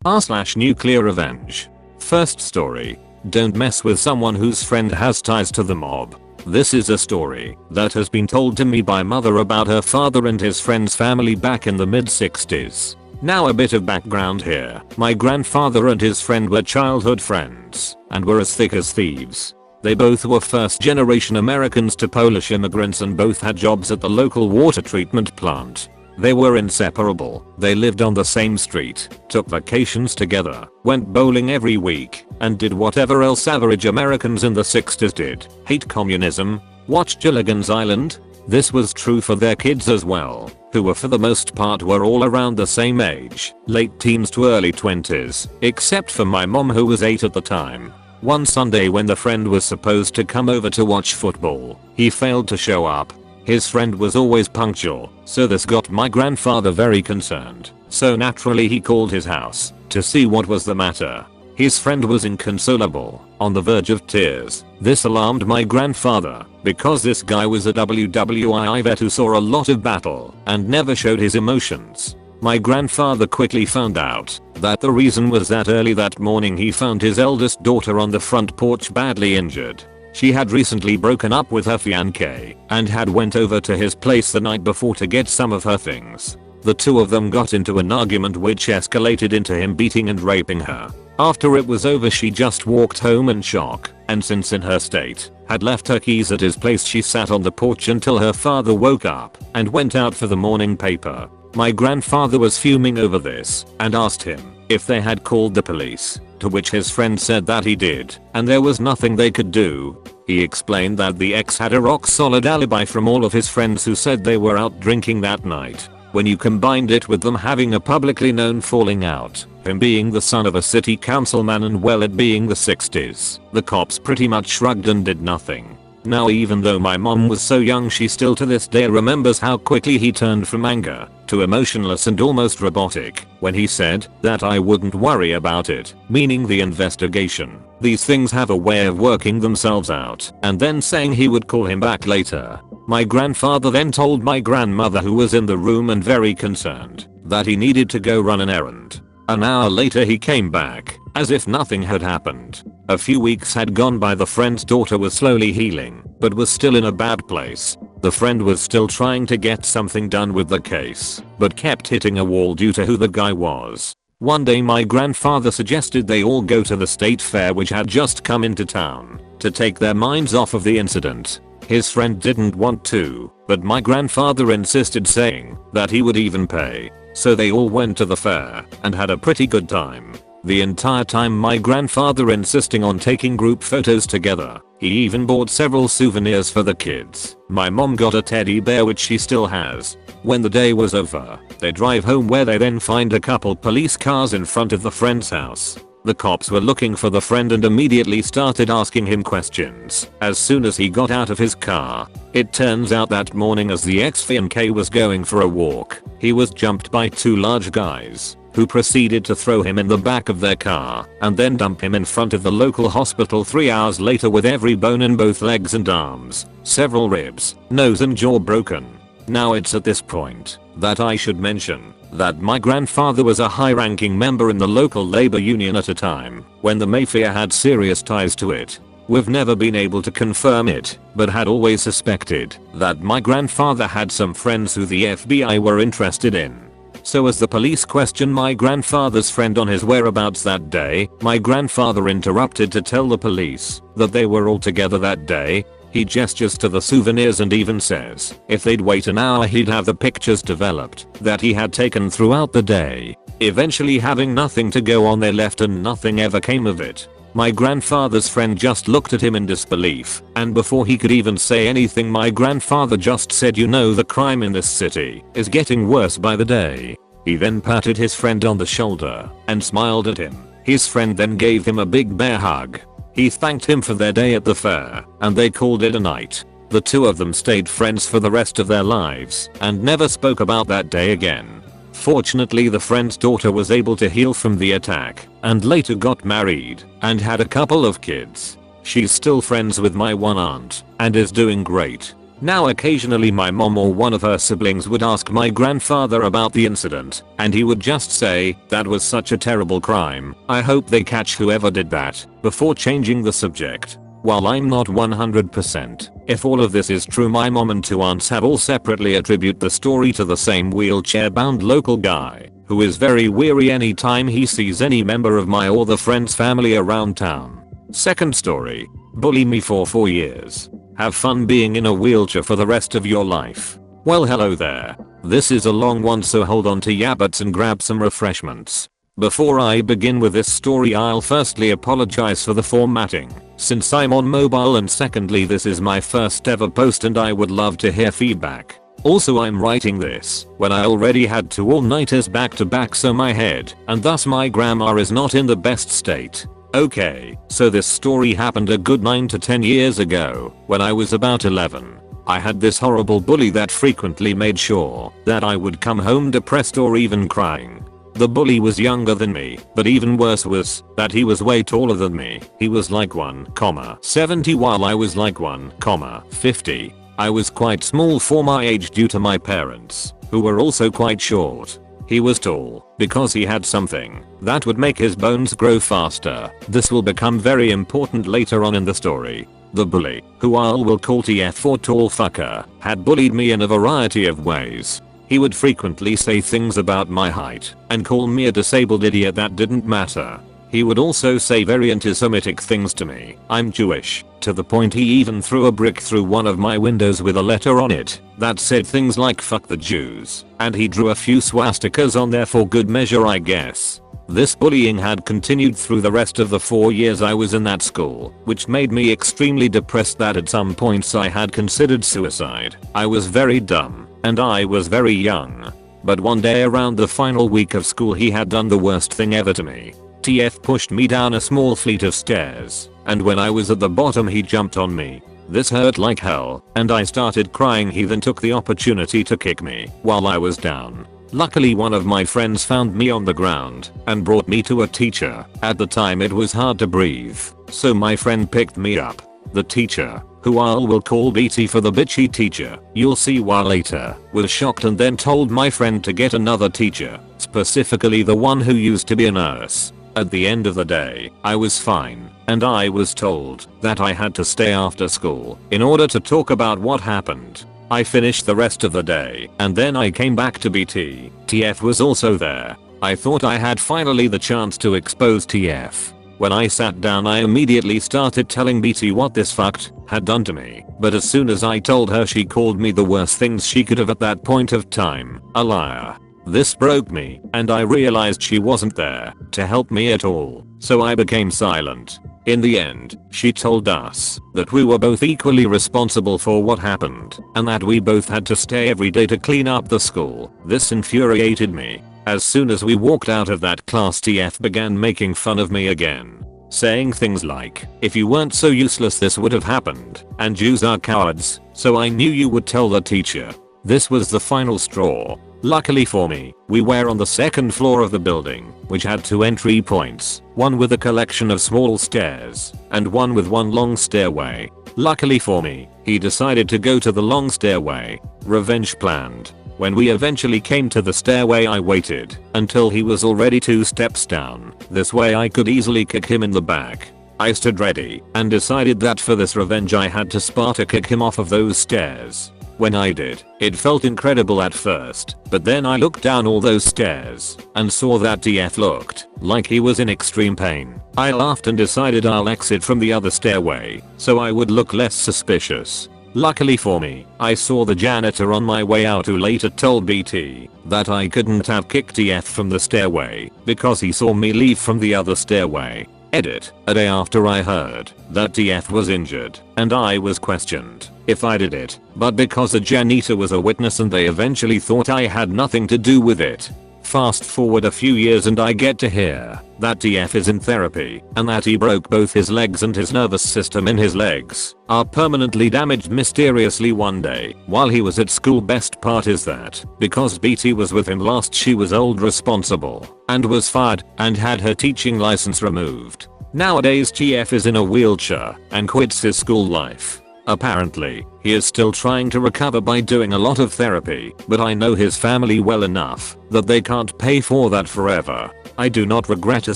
r/NuclearRevenge. First story. Don't mess with someone whose friend has ties to the mob. This is a story that has been told to me by mother about her father and his friend's family back in the mid-60s. Now a bit of background here. My grandfather and his friend were childhood friends and were as thick as thieves. They both were first-generation Americans to Polish immigrants and both had jobs at the local water treatment plant. They were inseparable. They lived on the same street, took vacations together, went bowling every week, and did whatever else average Americans in the 60s did. Hate communism, watch Gilligan's Island. This was true for their kids as well, who were for the most part were all around the same age, late teens to early 20s, except for my mom who was 8 at the time. One Sunday when the friend was supposed to come over to watch football, he failed to show up. His friend was always punctual, so this got my grandfather very concerned. So naturally he called his house to see what was the matter. His friend was inconsolable, on the verge of tears. This alarmed my grandfather, because this guy was a WWI vet who saw a lot of battle and never showed his emotions. My grandfather quickly found out that the reason was that early that morning he found his eldest daughter on the front porch badly injured. She had recently broken up with her fiancé and had went over to his place the night before to get some of her things. The two of them got into an argument which escalated into him beating and raping her. After it was over she just walked home in shock, and since in her state, had left her keys at his place. She sat on the porch until her father woke up and went out for the morning paper. My grandfather was fuming over this and asked him if they had called the police, to which his friend said that he did, and there was nothing they could do. He explained that the ex had a rock solid alibi from all of his friends who said they were out drinking that night. When you combined it with them having a publicly known falling out, him being the son of a city councilman and well it being the 60s, the cops pretty much shrugged and did nothing. Now even though my mom was so young she still to this day remembers how quickly he turned from anger to emotionless and almost robotic when he said that I wouldn't worry about it, meaning the investigation. These things have a way of working themselves out, and then saying he would call him back later. My grandfather then told my grandmother, who was in the room and very concerned, that he needed to go run an errand. An hour later he came back, as if nothing had happened. A few weeks had gone by. The friend's daughter was slowly healing, but was still in a bad place. The friend was still trying to get something done with the case, but kept hitting a wall due to who the guy was. One day my grandfather suggested they all go to the state fair which had just come into town, to take their minds off of the incident. His friend didn't want to, but my grandfather insisted, saying that he would even pay. So they all went to the fair and had a pretty good time. The entire time my grandfather insisting on taking group photos together. He even bought several souvenirs for the kids. My mom got a teddy bear which she still has. When the day was over, they drive home where they then find a couple police cars in front of the friend's house. The cops were looking for the friend and immediately started asking him questions as soon as he got out of his car. It turns out that morning as the ex-fiancé was going for a walk, he was jumped by two large guys who proceeded to throw him in the back of their car and then dump him in front of the local hospital 3 hours later with every bone in both legs and arms, several ribs, nose and jaw broken. Now it's at this point that I should mention that my grandfather was a high-ranking member in the local labor union at a time when the mafia had serious ties to it. We've never been able to confirm it, but had always suspected that my grandfather had some friends who the FBI were interested in. So as the police questioned my grandfather's friend on his whereabouts that day, my grandfather interrupted to tell the police that they were all together that day. He gestures to the souvenirs and even says if they'd wait an hour he'd have the pictures developed that he had taken throughout the day. Eventually, having nothing to go on, they left and nothing ever came of it. My grandfather's friend just looked at him in disbelief, and before he could even say anything my grandfather just said, "You know, the crime in this city is getting worse by the day." He then patted his friend on the shoulder and smiled at him. His friend then gave him a big bear hug. He thanked him for their day at the fair, and they called it a night. The two of them stayed friends for the rest of their lives and never spoke about that day again. Fortunately, the friend's daughter was able to heal from the attack and later got married and had a couple of kids. She's still friends with my one aunt and is doing great. Now occasionally my mom or one of her siblings would ask my grandfather about the incident, and he would just say, "That was such a terrible crime, I hope they catch whoever did that," before changing the subject. While I'm not 100% if all of this is true, my mom and two aunts have all separately attribute the story to the same wheelchair-bound local guy, who is very weary anytime he sees any member of my or the friend's family around town. Second story. Bully me for 4 years. Have fun being in a wheelchair for the rest of your life. Well, hello there. This is a long one, so hold on to your butts and grab some refreshments. Before I begin with this story, I'll firstly apologize for the formatting, since I'm on mobile, and secondly this is my first ever post and I would love to hear feedback. Also, I'm writing this when I already had 2 all-nighters back to back, so my head and thus my grammar is not in the best state. Okay, so this story happened a good 9 to 10 years ago when I was about 11. I had this horrible bully that frequently made sure that I would come home depressed or even crying. The bully was younger than me, but even worse was that he was way taller than me. He was like 1,70 while I was like 1,50. I was quite small for my age due to my parents, who were also quite short. He was tall because he had something that would make his bones grow faster. This will become very important later on in the story. The bully, who I will call TF for tall fucker, had bullied me in a variety of ways. He would frequently say things about my height and call me a disabled idiot that didn't matter. He would also say very anti-Semitic things to me. I'm Jewish, to the point he even threw a brick through one of my windows with a letter on it that said things like "fuck the Jews," and he drew a few swastikas on there for good measure, I guess. This bullying had continued through the rest of the 4 years I was in that school, which made me extremely depressed that at some points I had considered suicide. I was very dumb, and I was very young. But one day around the final week of school, he had done the worst thing ever to me. TF pushed me down a small flight of stairs, and when I was at the bottom he jumped on me. This hurt like hell, and I started crying. He then took the opportunity to kick me while I was down. Luckily, one of my friends found me on the ground and brought me to a teacher. At the time it was hard to breathe, so my friend picked me up. The teacher, who I will call BT for the bitchy teacher, you'll see why later, was shocked and then told my friend to get another teacher, specifically the one who used to be a nurse. At the end of the day, I was fine, and I was told that I had to stay after school in order to talk about what happened. I finished the rest of the day, and then I came back to BT. TF was also there. I thought I had finally the chance to expose TF. When I sat down, I immediately started telling BT what this fucked had done to me, but as soon as I told her, she called me the worst things she could have at that point of time, a liar. This broke me, and I realized she wasn't there to help me at all, so I became silent. In the end, she told us that we were both equally responsible for what happened, and that we both had to stay every day to clean up the school. This infuriated me. As soon as we walked out of that class, TF began making fun of me again, saying things like, "If you weren't so useless this would have happened, and Jews are cowards, so I knew you would tell the teacher." This was the final straw. Luckily for me, we were on the second floor of the building, which had 2 entry points, one with a collection of small stairs, and one with one long stairway. Luckily for me, he decided to go to the long stairway. Revenge planned. When we eventually came to the stairway, I waited until he was already 2 steps down. This way I could easily kick him in the back. I stood ready and decided that for this revenge I had to Sparta kick him off of those stairs. When I did, it felt incredible at first, but then I looked down all those stairs and saw that TF looked like he was in extreme pain. I laughed and decided I'll exit from the other stairway so I would look less suspicious. Luckily for me, I saw the janitor on my way out, who later told BT that I couldn't have kicked TF from the stairway because he saw me leave from the other stairway. Edit. A day after I heard that TF was injured and I was questioned if I did it, but because the janitor was a witness and they eventually thought I had nothing to do with it. Fast forward a few years and I get to hear that TF is in therapy and that he broke both his legs and his nervous system in his legs are permanently damaged mysteriously one day while he was at school. Best part is that because BT was with him last, she was old responsible and was fired and had her teaching license removed. Nowadays TF is in a wheelchair and quits his school life. Apparently, he is still trying to recover by doing a lot of therapy, but I know his family well enough that they can't pay for that forever. I do not regret a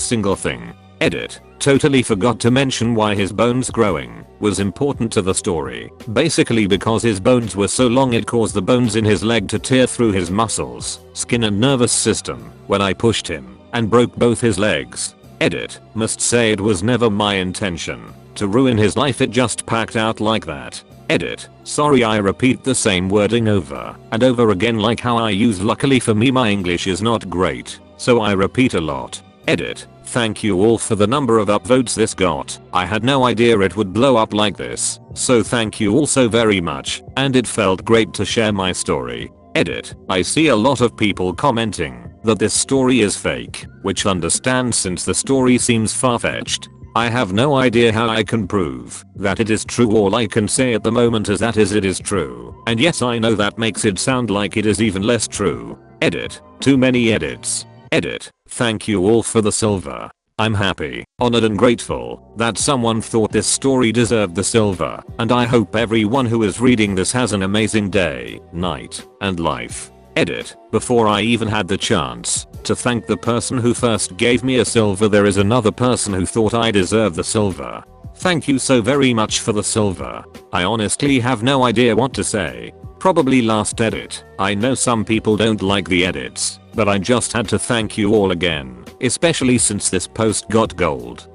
single thing. Edit. Totally forgot to mention why his bones growing was important to the story. Basically because his bones were so long it caused the bones in his leg to tear through his muscles, skin and nervous system when I pushed him and broke both his legs. Edit. Must say it was never my intention to ruin his life, it just packed out like that. Edit. Sorry I repeat the same wording over and over again like how I use. Luckily for me my English is not great, so I repeat a lot. Edit. Thank you all for the number of upvotes this got. I had no idea it would blow up like this, so thank you all so very much, and it felt great to share my story. Edit. I see a lot of people commenting that this story is fake, which understands since the story seems far-fetched. I have no idea how I can prove that it is true. All I can say at the moment is that it is true. And yes, I know that makes it sound like it is even less true. Edit. Too many edits. Edit. Thank you all for the silver. I'm happy, honored and grateful that someone thought this story deserved the silver, and I hope everyone who is reading this has an amazing day, night, and life. Edit. Before I even had the chance to thank the person who first gave me a silver, there is another person who thought I deserve the silver. Thank you so very much for the silver. I honestly have no idea what to say. Probably last edit. I know some people don't like the edits, but I just had to thank you all again, especially since this post got gold.